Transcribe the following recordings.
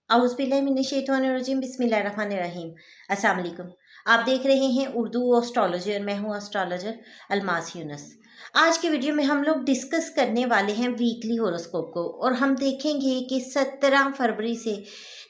औज़ुबिल्लाहिमिनश्शैतानिर्रजीम बिस्मिल्लाहिर्रहमानिर्रहीम। अस्सलाम वालेकुम। आप देख रहे हैं उर्दू एस्ट्रोलॉजी और मैं हूँ एस्ट्रोलॉजर अलमास यूनुस। आज के वीडियो में हम लोग डिस्कस करने वाले हैं वीकली हॉरोस्कोप को और हम देखेंगे कि 17 फरवरी से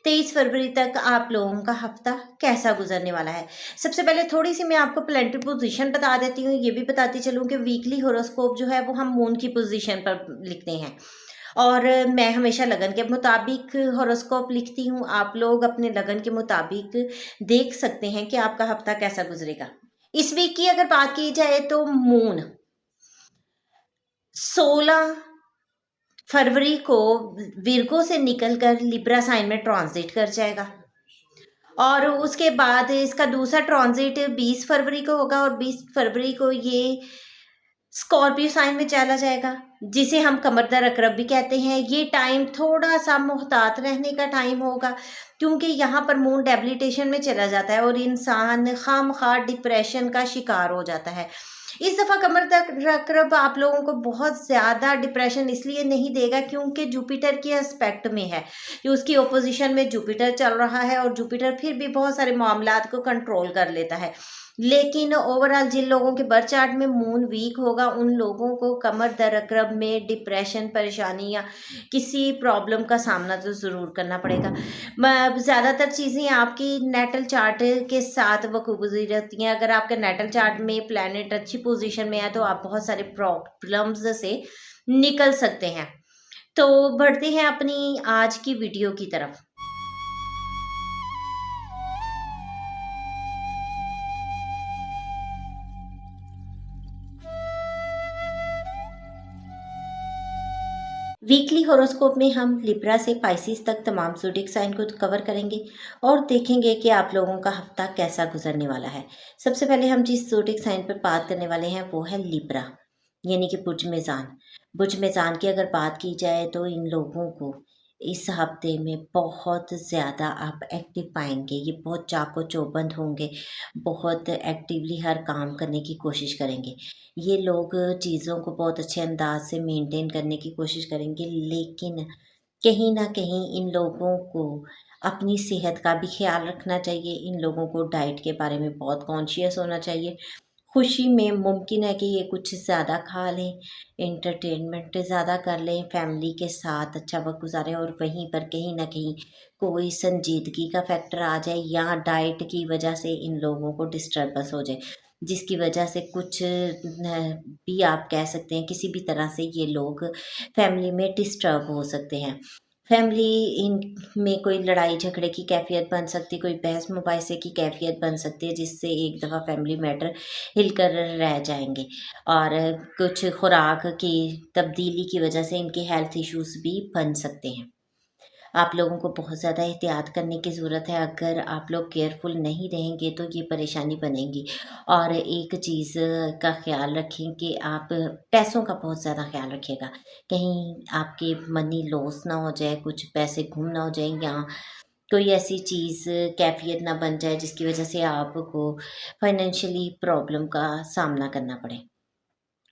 23 फरवरी तक आप लोगों का हफ्ता कैसा गुजरने वाला है। सबसे पहले थोड़ी सी मैं आपको प्लैनेटरी पोजीशन बता देती हूँ। ये भी बताती चलूँ कि वीकली हॉरोस्कोप जो है वो हम मून की पोजीशन पर लिखते हैं और मैं हमेशा लगन के मुताबिक हॉरोस्कोप लिखती हूँ। आप लोग अपने लगन के मुताबिक देख सकते हैं कि आपका हफ्ता कैसा गुजरेगा। इस वीक की अगर बात की जाए तो मून 16 फरवरी को विर्गो से निकलकर लिब्रा साइन में ट्रांजिट कर जाएगा और उसके बाद इसका दूसरा ट्रांजिट 20 फरवरी को होगा और 20 फरवरी को ये स्कॉर्पियो साइन में चला जाएगा, जिसे हम कमरदर अकरब भी कहते हैं। ये टाइम थोड़ा सा मुहतात रहने का टाइम होगा क्योंकि यहाँ पर मून डेबिलिटेशन में चला जाता है और इंसान खामखा डिप्रेशन का शिकार हो जाता है। इस दफ़ा कमरदर अकरब आप लोगों को बहुत ज़्यादा डिप्रेशन इसलिए नहीं देगा क्योंकि जुपिटर के एस्पेक्ट में है कि उसकी ओपोजिशन में जुपिटर चल रहा है और जुपिटर फिर भी बहुत सारे मामलात को कंट्रोल कर लेता है। लेकिन ओवरऑल जिन लोगों के बर्थ चार्ट में मून वीक होगा उन लोगों को कमर दर अकरब में डिप्रेशन, परेशानी या किसी प्रॉब्लम का सामना तो ज़रूर करना पड़ेगा। ज़्यादातर चीज़ें आपकी नेटल चार्ट के साथ वकूफ़ी रहती हैं। अगर आपके नेटल चार्ट में प्लैनेट अच्छी पोजीशन में है तो आप बहुत सारे प्रॉब्लम्स से निकल सकते हैं। तो बढ़ते हैं अपनी आज की वीडियो की तरफ। वीकली हॉरोस्कोप में हम लिब्रा से पाइसिस तक तमाम ज़ोडिएक साइन को कवर करेंगे और देखेंगे कि आप लोगों का हफ्ता कैसा गुजरने वाला है। सबसे पहले हम जिस ज़ोडिएक साइन पर बात करने वाले हैं वो है लिब्रा, यानी कि बुर्ज मेज़ान। बुर्ज मेज़ान की अगर बात की जाए तो इन लोगों को इस हफ्ते में बहुत ज़्यादा आप एक्टिव पाएंगे। ये बहुत चाको चौबंद होंगे, बहुत एक्टिवली हर काम करने की कोशिश करेंगे। ये लोग चीज़ों को बहुत अच्छे अंदाज से मेंटेन करने की कोशिश करेंगे, लेकिन कहीं ना कहीं इन लोगों को अपनी सेहत का भी ख्याल रखना चाहिए। इन लोगों को डाइट के बारे में बहुत कॉन्शियस होना चाहिए। खुशी में मुमकिन है कि ये कुछ ज़्यादा खा लें, एंटरटेनमेंट ज़्यादा कर लें, फैमिली के साथ अच्छा वक्त गुजारें और वहीं पर कहीं ना कहीं कोई संजीदगी का फैक्टर आ जाए या डाइट की वजह से इन लोगों को डिस्टर्बेंस हो जाए, जिसकी वजह से कुछ भी आप कह सकते हैं किसी भी तरह से ये लोग फैमिली में डिस्टर्ब हो सकते हैं। फैमिली इन में कोई लड़ाई झगड़े की कैफियत बन सकती, कोई बहस मुबाहिसे की कैफियत बन सकती है, जिससे एक दफ़ा फैमिली मैटर हिलकर रह जाएंगे और कुछ खुराक की तब्दीली की वजह से इनके हेल्थ इश्यूज़ भी बन सकते हैं। आप लोगों को बहुत ज़्यादा एहतियात करने की ज़रूरत है। अगर आप लोग केयरफुल नहीं रहेंगे तो ये परेशानी बनेगी। और एक चीज़ का ख़्याल रखें कि आप पैसों का बहुत ज़्यादा ख़्याल रखिएगा, कहीं आपके मनी लॉस ना हो जाए, कुछ पैसे गुम ना हो जाए या कोई ऐसी चीज़ कैफियत ना बन जाए जिसकी वजह से आपको फाइनेंशियली प्रॉब्लम का सामना करना पड़े।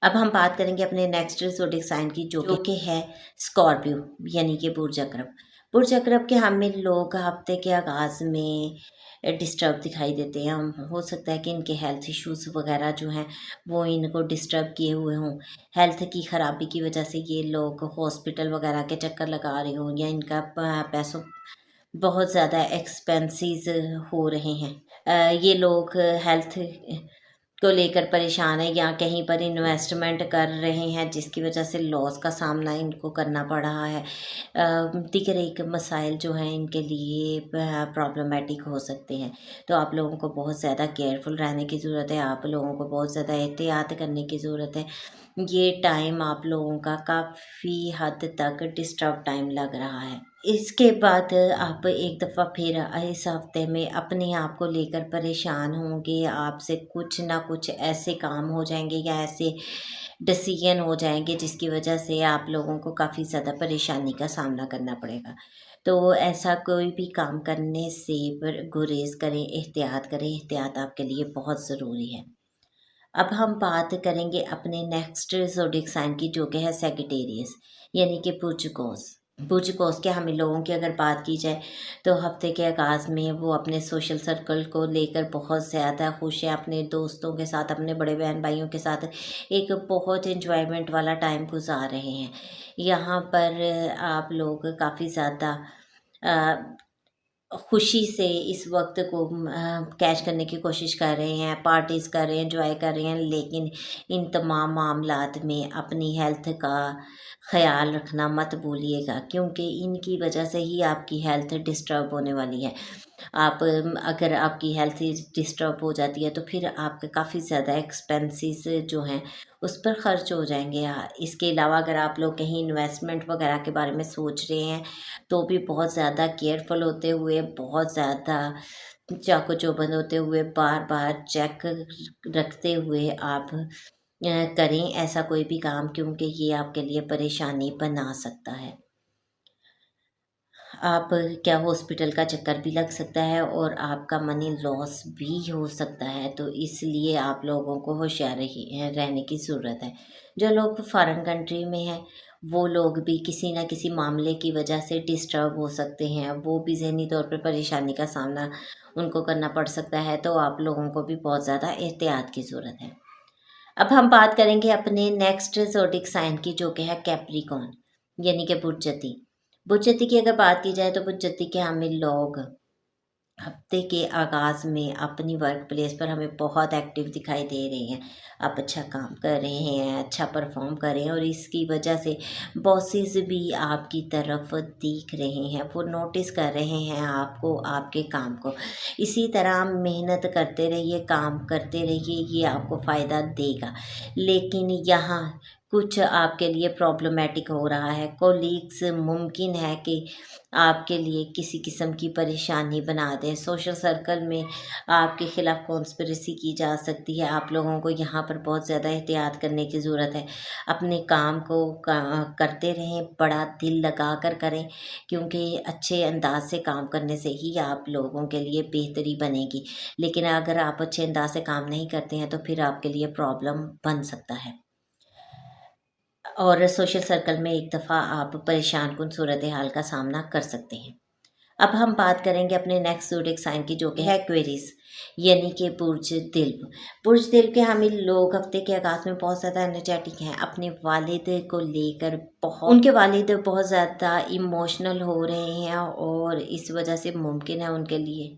अब हम बात करेंगे अपने नेक्स्ट ज़ोडिएक साइन की, जो कि है स्कॉर्पियो, यानी कि बुर्ज अकरब। बुर्ज अकरब के हमें लोग हफ्ते के आगाज़ में डिस्टर्ब दिखाई देते हैं। हो सकता है कि इनके हेल्थ इश्यूज़ वगैरह जो हैं वो इनको डिस्टर्ब किए हुए हों। हेल्थ की ख़राबी की वजह से ये लोग हॉस्पिटल वगैरह के चक्कर लगा रहे हों या इनका पैसों बहुत ज़्यादा एक्सपेंसेस हो रहे हैं। ये लोग हेल्थ को लेकर परेशान है या कहीं पर इन्वेस्टमेंट कर रहे हैं जिसकी वजह से लॉस का सामना इनको करना पड़ रहा है। दीगर एक मसाइल जो हैं इनके लिए प्रॉब्लमेटिक हो सकते हैं। तो आप लोगों को बहुत ज़्यादा केयरफुल रहने की ज़रूरत है, आप लोगों को बहुत ज़्यादा एहतियात करने की ज़रूरत है। ये टाइम आप लोगों का काफ़ी हद तक डिस्टर्ब टाइम लग रहा है। इसके बाद आप एक दफ़ा फिर इस हफ्ते में अपने आप को लेकर परेशान होंगे। आपसे कुछ ना कुछ ऐसे काम हो जाएंगे या ऐसे डिसीजन हो जाएंगे जिसकी वजह से आप लोगों को काफ़ी ज़्यादा परेशानी का सामना करना पड़ेगा। तो ऐसा कोई भी काम करने से गुरेज करें, एहतियात करें। एहतियात आपके लिए बहुत ज़रूरी है। अब हम बात करेंगे अपने नेक्स्ट ज़ोडिएक साइन की, जो कि है सैजिटेरियस, यानी कि पुर्चगोस। बुर्ज कौस के हम लोगों की अगर बात की जाए तो हफ्ते के आगाज़ में वो अपने सोशल सर्कल को लेकर बहुत ज़्यादा खुश हैं, अपने दोस्तों के साथ, अपने बड़े बहन भाइयों के साथ एक बहुत एंजॉयमेंट वाला टाइम गुजार रहे हैं। यहाँ पर आप लोग काफ़ी ज़्यादा खुशी से इस वक्त को कैच करने की कोशिश कर रहे हैं, पार्टीज़ कर रहे हैं, एंजॉय कर रहे हैं, लेकिन इन तमाम मामलात में अपनी हेल्थ का ख़्याल रखना मत भूलिएगा, क्योंकि इनकी वजह से ही आपकी हेल्थ डिस्टर्ब होने वाली है। आप अगर आपकी हेल्थ डिस्टर्ब हो जाती है तो फिर आपके काफ़ी ज़्यादा एक्सपेंसेस जो हैं उस पर ख़र्च हो जाएंगे। इसके अलावा अगर आप लोग कहीं इन्वेस्टमेंट वगैरह के बारे में सोच रहे हैं तो भी बहुत ज़्यादा केयरफुल होते हुए, बहुत ज़्यादा चाको चौबंद होते हुए, बार बार चेक रखते हुए आप करें ऐसा कोई भी काम, क्योंकि ये आपके लिए परेशानी बना सकता है। आप क्या हॉस्पिटल का चक्कर भी लग सकता है और आपका मनी लॉस भी हो सकता है, तो इसलिए आप लोगों को होशियार रहने की ज़रूरत है। जो लोग फॉरेन कंट्री में हैं वो लोग भी किसी न किसी मामले की वजह से डिस्टर्ब हो सकते हैं, वो भी ज़हनी तौर पर परेशानी का सामना उनको करना पड़ सकता है, तो आप लोगों को भी बहुत ज़्यादा एहतियात की ज़रूरत है। अब हम बात करेंगे अपने नेक्स्ट ज़ोडिक साइन की, जो कि है कैप्रिकॉर्न, यानी कि बुर्जती। बुर्जती की अगर बात की जाए तो बुर्जती के हामिल लोग हफ्ते के आगाज़ में अपनी वर्क प्लेस पर हमें बहुत एक्टिव दिखाई दे रहे हैं। आप अच्छा काम कर रहे हैं, अच्छा परफॉर्म कर रहे हैं और इसकी वजह से बॉसेस भी आपकी तरफ देख रहे हैं, वो नोटिस कर रहे हैं आपको, आपके काम को। इसी तरह मेहनत करते रहिए, काम करते रहिए, ये आपको फ़ायदा देगा। लेकिन यहाँ कुछ आपके लिए प्रॉब्लमेटिक हो रहा है। कोलीग्स मुमकिन है कि आपके लिए किसी किस्म की परेशानी बना दें। सोशल सर्कल में आपके ख़िलाफ़ कॉन्स्पिरेसी की जा सकती है। आप लोगों को यहाँ पर बहुत ज़्यादा एहतियात करने की ज़रूरत है। अपने काम को करते रहें, बड़ा दिल लगा कर करें, क्योंकि अच्छे अंदाज से काम करने से ही आप लोगों के लिए बेहतरी बनेगी। लेकिन अगर आप अच्छे अंदाज से काम नहीं करते हैं तो फिर आपके लिए प्रॉब्लम बन सकता है और सोशल सर्कल में एक दफ़ा आप परेशान कुन सूरत हाल का सामना कर सकते हैं। अब हम बात करेंगे अपने नेक्स्ट ज़ोडिएक साइन की, जो कि है एक्वेरियस, यानी कि बुर्ज दिल। बुर्ज दिल के हामिल लोग हफ्ते के आगाज़ में बहुत ज़्यादा एनर्जेटिक हैं। अपने वालिद को लेकर उनके वालिद बहुत ज़्यादा इमोशनल हो रहे हैं और इस वजह से मुमकिन है उनके लिए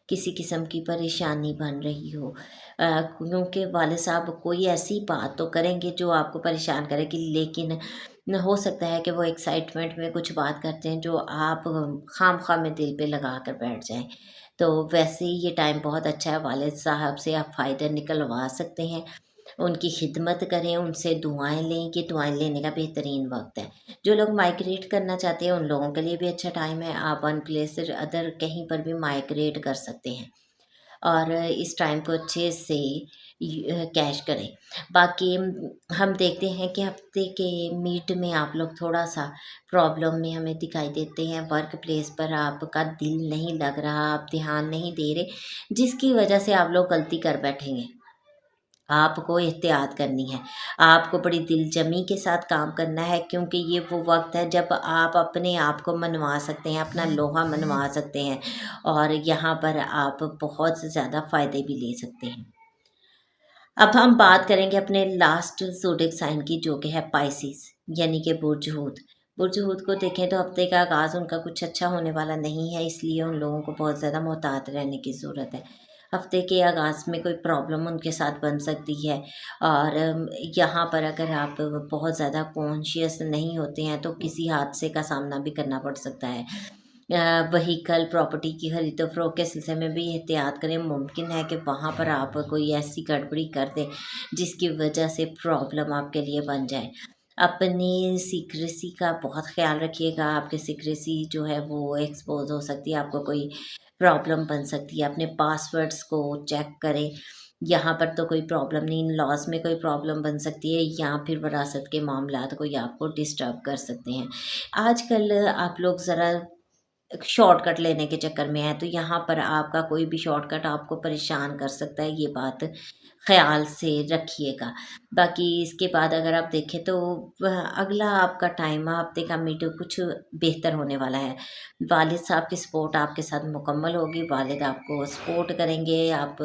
किसी किस्म की परेशानी बन रही हो, क्योंकि वाले साहब कोई ऐसी बात तो करेंगे जो आपको परेशान करेगी, लेकिन हो सकता है कि वो एक्साइटमेंट में कुछ बात करते हैं जो आप खामखा में दिल पे लगा कर बैठ जाएं। तो वैसे ही ये टाइम बहुत अच्छा है, वालिद साहब से आप फ़ायदा निकलवा सकते हैं, उनकी खिदमत करें, उनसे दुआएं लें, कि दुआएं लेने का बेहतरीन वक्त है। जो लोग माइग्रेट करना चाहते हैं उन लोगों के लिए भी अच्छा टाइम है। आप वन प्लेस से अदर कहीं पर भी माइग्रेट कर सकते हैं और इस टाइम को अच्छे से कैश करें। बाकी हम देखते हैं कि हफ्ते के मिड में आप लोग थोड़ा सा प्रॉब्लम में हमें दिखाई देते हैं। वर्क प्लेस पर आपका दिल नहीं लग रहा, आप ध्यान नहीं दे रहे, जिसकी वजह से आप लोग गलती कर बैठेंगे। आपको एहतियात करनी है, आपको बड़ी दिलजमी के साथ काम करना है, क्योंकि ये वो वक्त है जब आप अपने आप को मनवा सकते हैं, अपना लोहा मनवा सकते हैं और यहाँ पर आप बहुत ज़्यादा फ़ायदे भी ले सकते हैं। अब हम बात करेंगे अपने लास्ट ज़ोडिएक साइन की, जो कि है पाइसेस, यानी कि बुर्ज हूत। बुर्ज हूत को देखें तो हफ्ते का आगाज़ उनका कुछ अच्छा होने वाला नहीं है, इसलिए उन लोगों को बहुत ज़्यादा मोहतात रहने की ज़रूरत है। हफ्ते के आगाज़ में कोई प्रॉब्लम उनके साथ बन सकती है और यहाँ पर अगर आप बहुत ज़्यादा कॉन्शियस नहीं होते हैं तो किसी हादसे का सामना भी करना पड़ सकता है। व्हीकल प्रॉपर्टी की खरीदो फरोख्त के सिलसिले में भी एहतियात करें। मुमकिन है कि वहाँ पर आप कोई ऐसी गड़बड़ी कर दें जिसकी वजह से प्रॉब्लम आपके लिए बन जाए। अपनी सीक्रेसी का बहुत ख़्याल रखिएगा, आपकी सीक्रेसी जो है वो एक्सपोज़ हो सकती है, आपको कोई प्रॉब्लम बन सकती है। अपने पासवर्ड्स को चेक करें, यहाँ पर तो कोई प्रॉब्लम नहीं, इन लॉस में कोई प्रॉब्लम बन सकती है या फिर विरासत के मामलात कोई आपको डिस्टर्ब कर सकते हैं। आजकल आप लोग ज़रा शॉर्टकट लेने के चक्कर में हैं, तो यहाँ पर आपका कोई भी शॉर्टकट आपको परेशान कर सकता है, ये बात ख़्याल से रखिएगा। बाकी इसके बाद अगर आप देखें तो अगला आपका टाइम हफ़्ते का मिड कुछ बेहतर होने वाला है। वालिद साहब की सपोर्ट आपके साथ मुकम्मल होगी, वालिद आपको सपोर्ट करेंगे। आप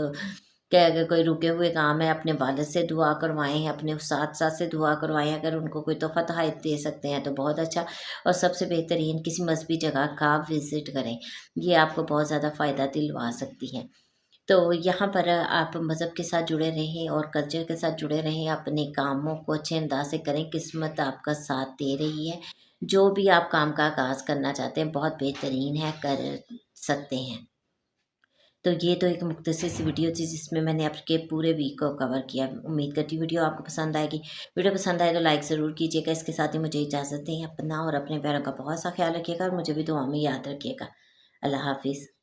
क्या, अगर कोई रुके हुए काम है अपने वालिद से दुआ करवाएँ, अपने उस्ताद से दुआ करवाएँ, अगर उनको कोई तोहफ़ा तोहफ़ा दे सकते हैं तो बहुत अच्छा। और सबसे बेहतरीन किसी मज़हबी जगह का विज़िट करें, ये आपको बहुत ज़्यादा फ़ायदा दिलवा सकती हैं। तो यहाँ पर आप मज़हब के साथ जुड़े रहें और कल्चर के साथ जुड़े रहें, अपने कामों को अच्छे अंदाज़ से करें, किस्मत आपका साथ दे रही है। जो भी आप काम का आगाज़ करना चाहते हैं बहुत बेहतरीन है, कर सकते हैं। तो ये तो एक मुख्तसर सी वीडियो थी जिसमें मैंने आपके पूरे वीक को कवर किया। उम्मीद करती हूँ वीडियो आपको पसंद आएगी। वीडियो पसंद आए तो लाइक ज़रूर कीजिएगा। इसके साथ ही मुझे इजाज़त दें। अपना और अपने प्यारों का बहुत सा ख्याल रखिएगा और मुझे भी दुआ में याद रखिएगा। अल्लाह हाफ़िज़।